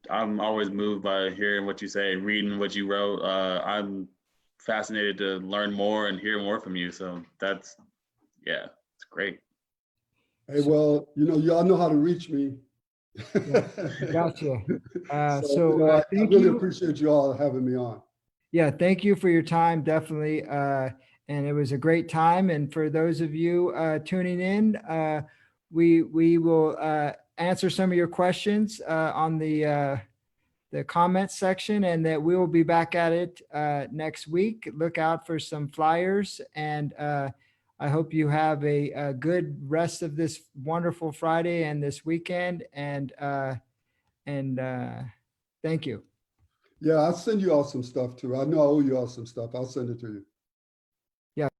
I'm always moved by hearing what you say, reading what you wrote. I'm fascinated to learn more and hear more from you. So it's great. Hey, well, y'all know how to reach me. Yeah, gotcha. I thank really you. appreciate you all having me on. Yeah, thank you for your time, definitely. And it was a great time. And for those of you tuning in, we will answer some of your questions on the comments section, and that we will be back at it next week. Look out for some flyers, and I hope you have a good rest of this wonderful Friday and this weekend. And thank you. Yeah, I'll send you all some stuff too. I know I owe you all some stuff. I'll send it to you.